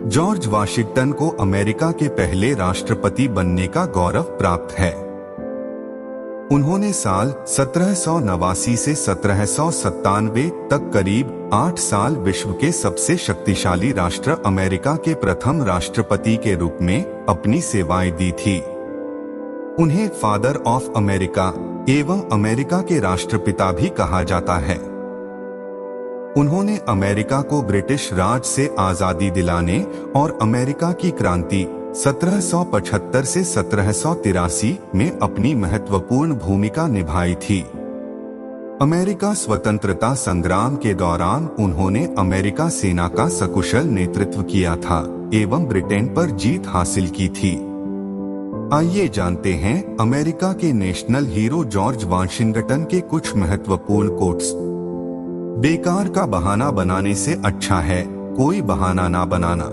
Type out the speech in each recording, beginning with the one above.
George Washington को America के पहले राष्ट्रपति बनने का गौरव प्राप्त है। उन्होंने साल 1789 से 1797 तक करीब 8 साल विश्व के सबसे शक्तिशाली राष्ट्र अमेरिका के प्रथम राष्ट्रपति के रूप में अपनी सेवाएं दी थी। उन्हें फादर ऑफ अमेरिका एवं अमेरिका के राष्ट्रपिता भी कहा जाता है। उन्होंने अमेरिका को ब्रिटिश राज से आजादी दिलाने और अमेरिका की क्रांति 1775 से 1783 में अपनी महत्वपूर्ण भूमिका निभाई थी। अमेरिका स्वतंत्रता संग्राम के दौरान उन्होंने अमेरिका सेना का सकुशल नेतृत्व किया था एवं ब्रिटेन पर जीत हासिल की थी। आइए जानते हैं अमेरिका के नेशनल हीरो जॉर्ज वाशिंगटन के कुछ महत्वपूर्ण कोट्स। बेकार का बहाना बनाने से अच्छा है कोई बहाना ना बनाना।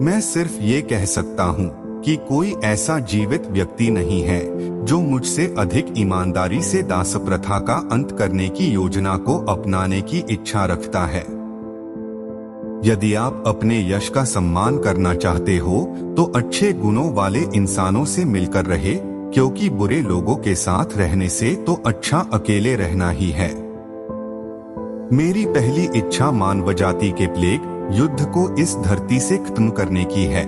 मैं सिर्फ ये कह सकता हूँ कि कोई ऐसा जीवित व्यक्ति नहीं है जो मुझसे अधिक ईमानदारी से दास प्रथा का अंत करने की योजना को अपनाने की इच्छा रखता है। यदि आप अपने यश का सम्मान करना चाहते हो तो अच्छे गुणों वाले इंसानों से मिलकर रहे, क्योंकि बुरे लोगों के साथ रहने से तो अच्छा अकेले रहना ही है। मेरी पहली इच्छा मानव जाति के प्लेग युद्ध को इस धरती से खत्म करने की है।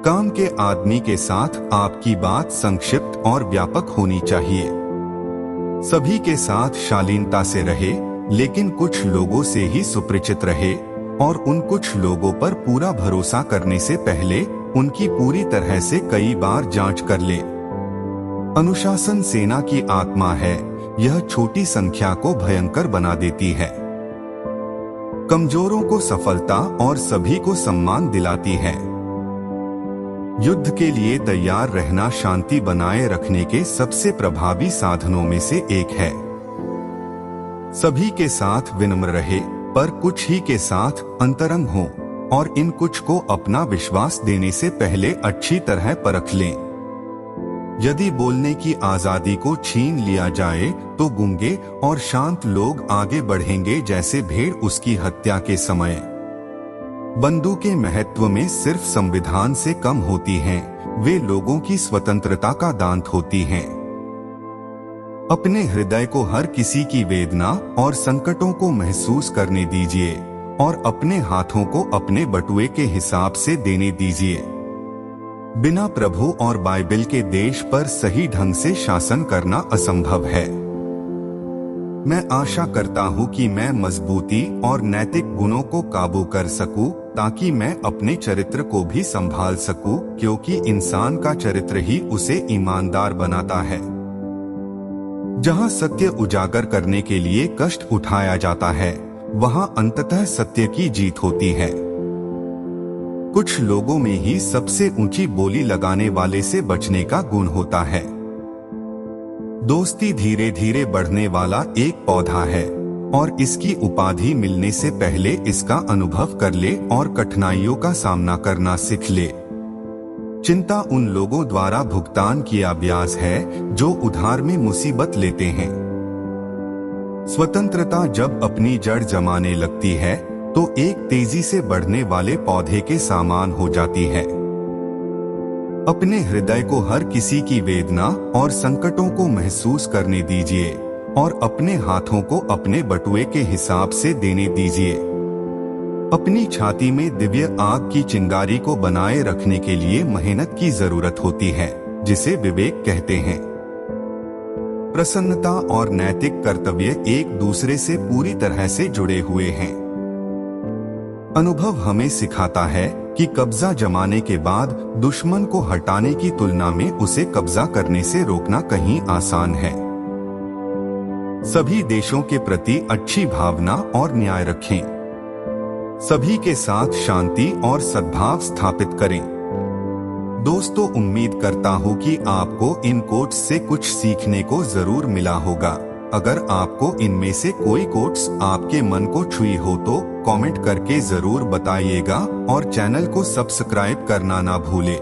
काम के आदमी के साथ आपकी बात संक्षिप्त और व्यापक होनी चाहिए। सभी के साथ शालीनता से रहे, लेकिन कुछ लोगों से ही सुपरिचित रहे और उन कुछ लोगों पर पूरा भरोसा करने से पहले उनकी पूरी तरह से कई बार जांच कर ले। अनुशासन सेना की आत्मा है, यह छोटी संख्या को भयंकर बना देती है, कमजोरों को सफलता और सभी को सम्मान दिलाती है। युद्ध के लिए तैयार रहना शांति बनाए रखने के सबसे प्रभावी साधनों में से एक है। सभी के साथ विनम्र रहे, पर कुछ ही के साथ अंतरंग हो और इन कुछ को अपना विश्वास देने से पहले अच्छी तरह परख लें। यदि बोलने की आजादी को छीन लिया जाए तो गूंगे और शांत लोग आगे बढ़ेंगे जैसे भेड़ उसकी हत्या के समय। बंदूकें महत्व में सिर्फ संविधान से कम होती हैं, वे लोगों की स्वतंत्रता का दांत होती हैं। अपने हृदय को हर किसी की वेदना और संकटों को महसूस करने दीजिए और अपने हाथों को अपने बटुए के हिसाब से देने दीजिए। बिना प्रभु और बाइबल के देश पर सही ढंग से शासन करना असंभव है। मैं आशा करता हूँ कि मैं मजबूती और नैतिक गुणों को काबू कर सकूं, ताकि मैं अपने चरित्र को भी संभाल सकूं, क्योंकि इंसान का चरित्र ही उसे ईमानदार बनाता है। जहाँ सत्य उजागर करने के लिए कष्ट उठाया जाता है, वहाँ अंततः सत्य की जीत होती है। कुछ लोगों में ही सबसे ऊंची बोली लगाने वाले से बचने का गुण होता है। दोस्ती धीरे धीरे बढ़ने वाला एक पौधा है और इसकी उपाधि मिलने से पहले इसका अनुभव कर ले और कठिनाइयों का सामना करना सीख ले। चिंता उन लोगों द्वारा भुगतान किया ब्याज है जो उधार में मुसीबत लेते हैं। स्वतंत्रता जब अपनी जड़ जमाने लगती है तो एक तेजी से बढ़ने वाले पौधे के समान हो जाती है। अपने हृदय को हर किसी की वेदना और संकटों को महसूस करने दीजिए और अपने हाथों को अपने बटुए के हिसाब से देने दीजिए। अपनी छाती में दिव्य आग की चिंगारी को बनाए रखने के लिए मेहनत की जरूरत होती है, जिसे विवेक कहते हैं। प्रसन्नता और नैतिक कर्तव्य एक दूसरे से पूरी तरह से जुड़े हुए हैं। अनुभव हमें सिखाता है कि कब्जा जमाने के बाद दुश्मन को हटाने की तुलना में उसे कब्जा करने से रोकना कहीं आसान है। सभी देशों के प्रति अच्छी भावना और न्याय रखें। सभी के साथ शांति और सद्भाव स्थापित करें। दोस्तों, उम्मीद करता हूँ कि आपको इन कोट्स से कुछ सीखने को जरूर मिला होगा। अगर आपको इनमें से कोई कोट्स आपके मन को छुई हो तो कमेंट करके जरूर बताइएगा और चैनल को सब्सक्राइब करना ना भूलें।